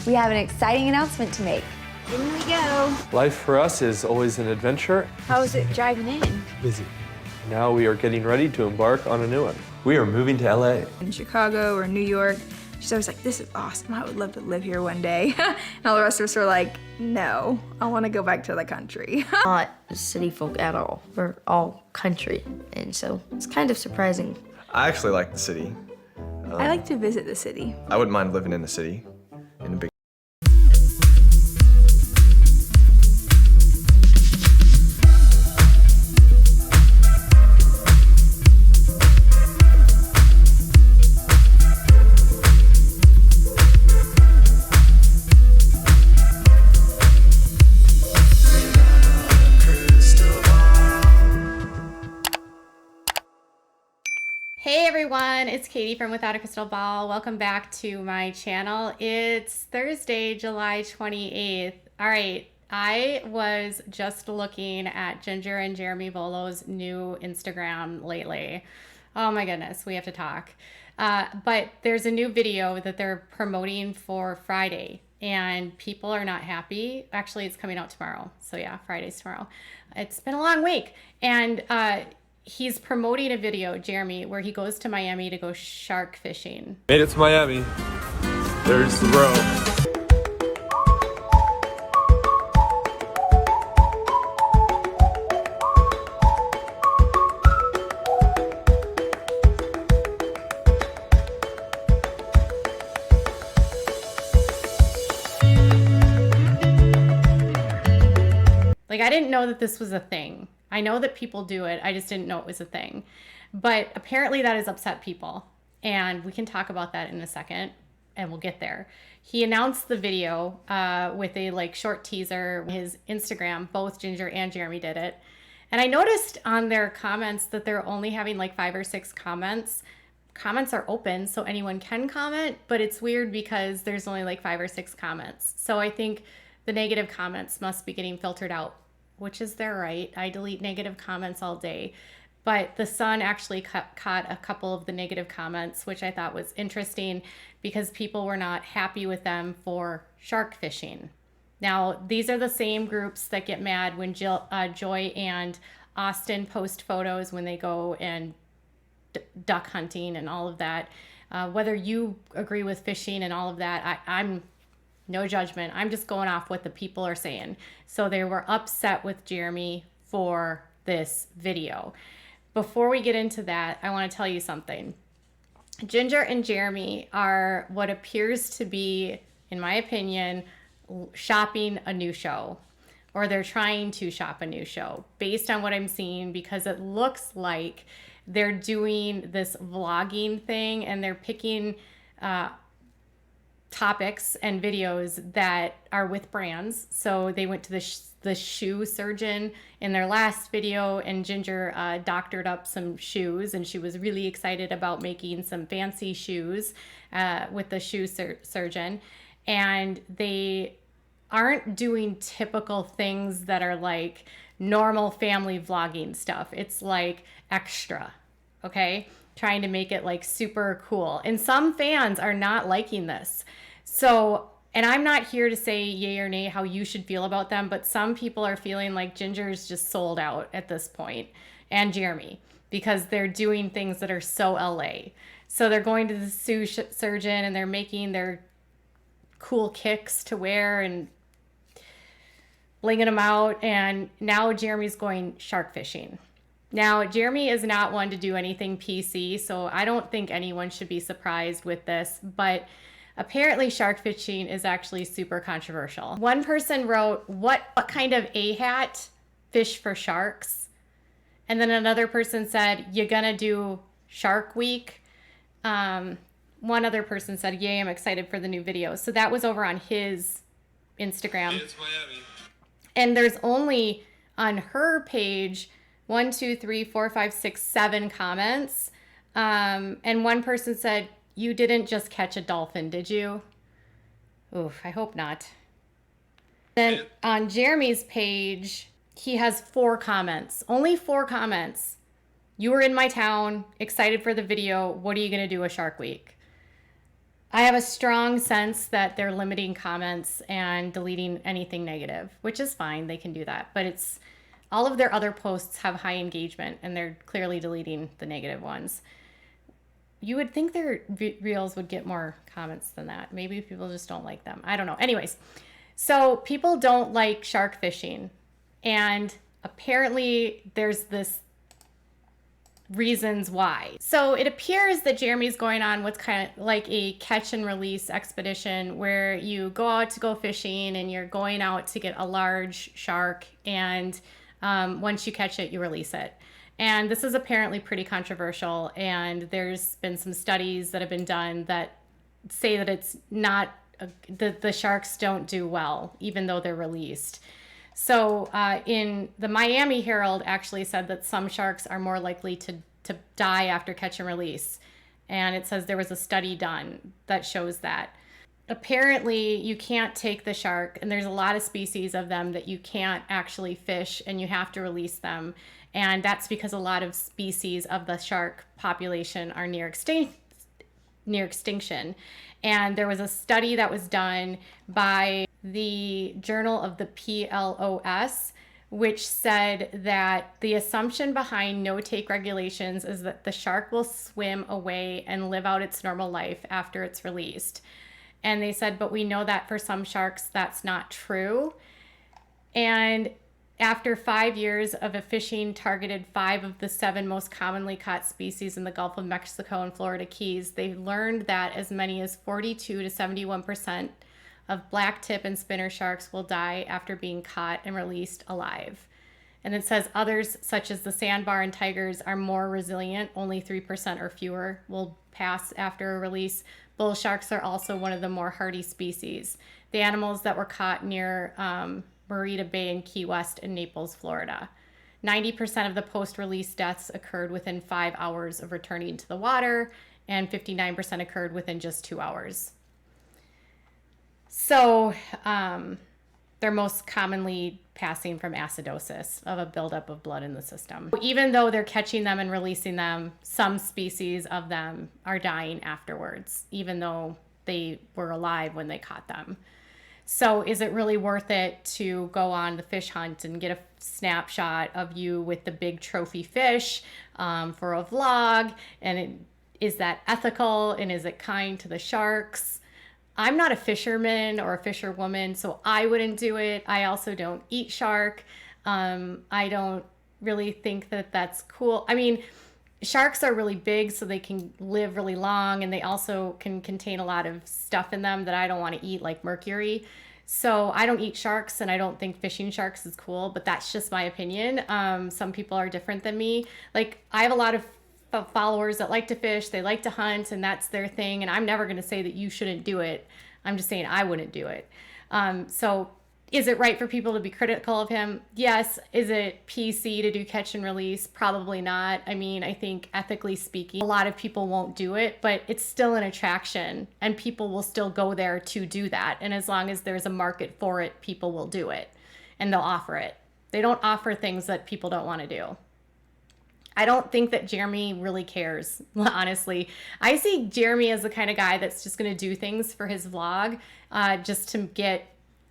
we have an exciting announcement to make. In we go. Life for us is always an adventure. How is it driving in? Busy. Now we are getting ready to embark on a new one. We are moving to LA. In Chicago or New York. She's always like, this is awesome. I would love to live here one day. And all the rest of us are like, no, I want to go back to the country. Not city folk at all. We're all country. And so it's kind of surprising. I actually like the city. I like to visit the city. I wouldn't mind living in the city, in a big. Hey everyone, it's Katie from Without a Crystal Ball. Welcome back to my channel. It's Thursday, July 28th. All right, I was just looking at Jinger and Jeremy Vuolo's new Instagram lately. Oh my goodness, we have to talk. But there's a new video that they're promoting for Friday and people are not happy. Actually, it's coming out tomorrow. So yeah, Friday's tomorrow. It's been a long week. And he's promoting a video, Jeremy, where he goes to Miami to go shark fishing. Made it to Miami. There's the row. Like, I didn't know that this was a thing. I know that people do it. I just didn't know it was a thing. But apparently that has upset people. And we can talk about that in a second and we'll get there. He announced the video with a short teaser. His Instagram, both Jinger and Jeremy did it. And I noticed on their comments that they're only having 5 or 6 comments. Comments are open, so anyone can comment, but it's weird because there's only 5 or 6 comments. So I think the negative comments must be getting filtered out, which is their right. I delete negative comments all day. But the Sun actually caught a couple of the negative comments, which I thought was interesting because people were not happy with them for shark fishing. Now, these are the same groups that get mad when Joy and Austin post photos when they go and duck hunting and all of that. Whether you agree with fishing and all of that, I'm no judgment. I'm just going off what the people are saying. So they were upset with Jeremy for this video. Before we get into that, I want to tell you something. Jinger and Jeremy are what appears to be, in my opinion, shopping a new show. Or they're trying to shop a new show based on what I'm seeing, because it looks like they're doing this vlogging thing and they're picking topics and videos that are with brands. So they went to the shoe surgeon in their last video, and Jinger doctored up some shoes, and she was really excited about making some fancy shoes with the shoe surgeon. And they aren't doing typical things that are normal family vlogging stuff. It's extra, okay? Trying to make it super cool. And some fans are not liking this. So, and I'm not here to say yay or nay how you should feel about them, but some people are feeling like Ginger's just sold out at this point, and Jeremy, because they're doing things that are so LA. So they're going to the shoe surgeon and they're making their cool kicks to wear and blinging them out. And now Jeremy's going shark fishing. Now, Jeremy is not one to do anything PC, so I don't think anyone should be surprised with this, but apparently shark fishing is actually super controversial. One person wrote, what kind of A-hat fish for sharks? And then another person said, you gonna do Shark Week? One other person said, yay, I'm excited for the new video. So that was over on his Instagram. It's Miami. And there's only on her page 1, 2, 3, 4, 5, 6, 7 comments. And one person said, you didn't just catch a dolphin, did you? Oof, I hope not. Then on Jeremy's page, he has 4 comments. Only 4 comments. You were in my town, excited for the video. What are you going to do with Shark Week? I have a strong sense that they're limiting comments and deleting anything negative, which is fine. They can do that. But it's all of their other posts have high engagement, and they're clearly deleting the negative ones. You would think their reels would get more comments than that. Maybe people just don't like them. I don't know. Anyways, so people don't like shark fishing. And apparently there's this reasons why. So it appears that Jeremy's going on what's kind of like a catch and release expedition where you go out to go fishing and you're going out to get a large shark, and once you catch it, you release it. And this is apparently pretty controversial, and there's been some studies that have been done that say that it's not, the sharks don't do well, even though they're released. So in the Miami Herald actually said that some sharks are more likely to die after catch and release. And it says there was a study done that shows that. Apparently you can't take the shark, and there's a lot of species of them that you can't actually fish, and you have to release them. And that's because a lot of species of the shark population are near extinction. And there was a study that was done by the Journal of the PLOS, which said that the assumption behind no-take regulations is that the shark will swim away and live out its normal life after it's released. And they said, but we know that for some sharks, that's not true. And after 5 years of a fishing targeted 5 of the 7 most commonly caught species in the Gulf of Mexico and Florida Keys, they learned that as many as 42 to 71% of black tip and spinner sharks will die after being caught and released alive. And it says others, such as the sandbar and tigers, are more resilient. Only 3% or fewer will pass after a release. Bull sharks are also one of the more hardy species. The animals that were caught near Marita Bay in Key West and Naples, Florida. 90% of the post-release deaths occurred within 5 hours of returning to the water, and 59% occurred within just 2 hours. So they're most commonly passing from acidosis, of a buildup of blood in the system. Even though they're catching them and releasing them, some species of them are dying afterwards, even though they were alive when they caught them. So is it really worth it to go on the fish hunt and get a snapshot of you with the big trophy fish for a vlog? And is that ethical, and is it kind to the sharks? I'm not a fisherman or a fisherwoman, so I wouldn't do it. I also don't eat shark. I don't really think that that's cool. I mean, sharks are really big, so they can live really long, and they also can contain a lot of stuff in them that I don't want to eat, like mercury. So I don't eat sharks, and I don't think fishing sharks is cool, but that's just my opinion. Some people are different than me. Like, I have a lot of followers that like to fish, they like to hunt, and that's their thing, and I'm never going to say that you shouldn't do it. I'm just saying I wouldn't do it. So is it right for people to be critical of him? Yes. Is it PC to do catch and release? Probably not. I mean, I think ethically speaking, a lot of people won't do it, but it's still an attraction, and people will still go there to do that. And as long as there's a market for it, people will do it, and they'll offer it. They don't offer things that people don't want to do. I don't think that Jeremy really cares, honestly. I see Jeremy as the kind of guy that's just going to do things for his vlog, just to get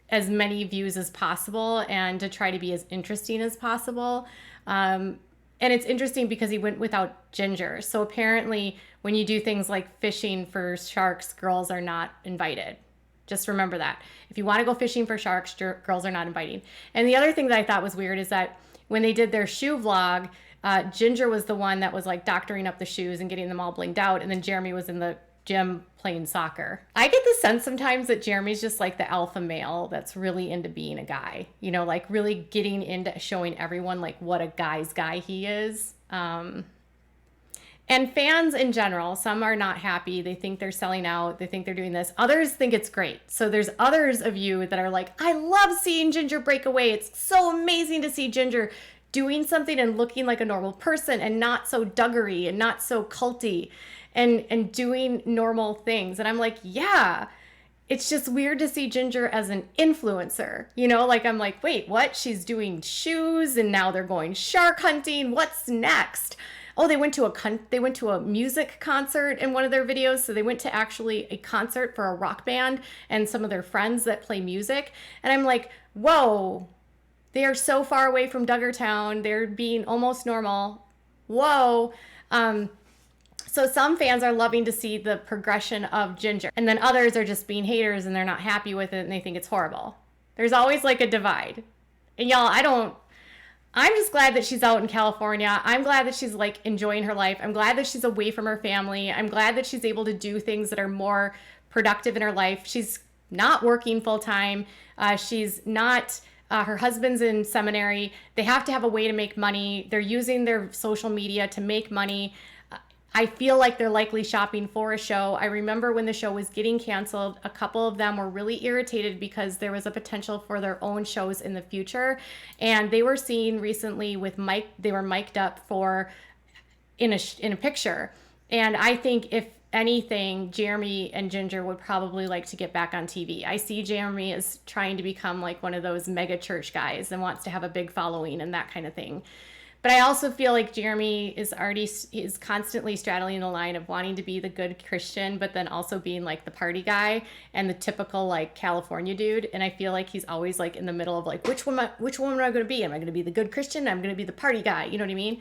as many views as possible and to try to be as interesting as possible. And it's interesting because he went without Jinger. So apparently when you do things like fishing for sharks, girls are not invited. Just remember that. If you want to go fishing for sharks, girls are not inviting. And the other thing that I thought was weird is that when they did their shoe vlog, Jinger was the one that was like doctoring up the shoes and getting them all blinged out, and then Jeremy was in the gym playing soccer. I get the sense sometimes that Jeremy's just like the alpha male that's really into being a guy, you know, like really getting into showing everyone like what a guy's guy he is. And fans in general, some are not happy. They think they're selling out. They think they're doing this. Others think it's great. So there's others of you that are like, I love seeing Jinger break away. It's so amazing to see Jinger doing something and looking like a normal person and not so duggery and not so culty and doing normal things. And I'm like, yeah, it's just weird to see Jinger as an influencer, you know, like I'm like, wait, what? She's doing shoes and now they're going shark hunting. What's next? Oh, they went to a music concert in one of their videos. So they went to actually a concert for a rock band and some of their friends that play music. And I'm like, whoa, they are so far away from Duggartown. They're being almost normal. Whoa. So some fans are loving to see the progression of Jinger, and then others are just being haters and they're not happy with it and they think it's horrible. There's always like a divide. And y'all, I'm just glad that she's out in California. I'm glad that she's like enjoying her life. I'm glad that she's away from her family. I'm glad that she's able to do things that are more productive in her life. She's not working full time. She's not, her husband's in seminary. They have to have a way to make money. They're using their social media to make money. I feel like they're likely shopping for a show. I remember when the show was getting canceled, a couple of them were really irritated because there was a potential for their own shows in the future. And they were seen recently with they were mic'd up for in a picture. And I think if anything, Jeremy and Jinger would probably like to get back on TV. I see Jeremy as trying to become like one of those mega church guys and wants to have a big following and that kind of thing. But I also feel like Jeremy is constantly straddling the line of wanting to be the good Christian, but then also being like the party guy and the typical like California dude. And I feel like he's always like in the middle of like, which one am I going to be? Am I going to be the good Christian? I'm going to be the party guy. You know what I mean?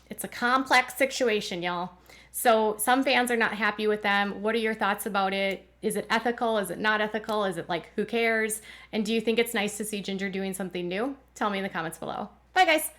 It's a complex situation, y'all. So some fans are not happy with them. What are your thoughts about it? Is it ethical? Is it not ethical? Is it like, who cares? And do you think it's nice to see Jinger doing something new? Tell me in the comments below. Bye, guys.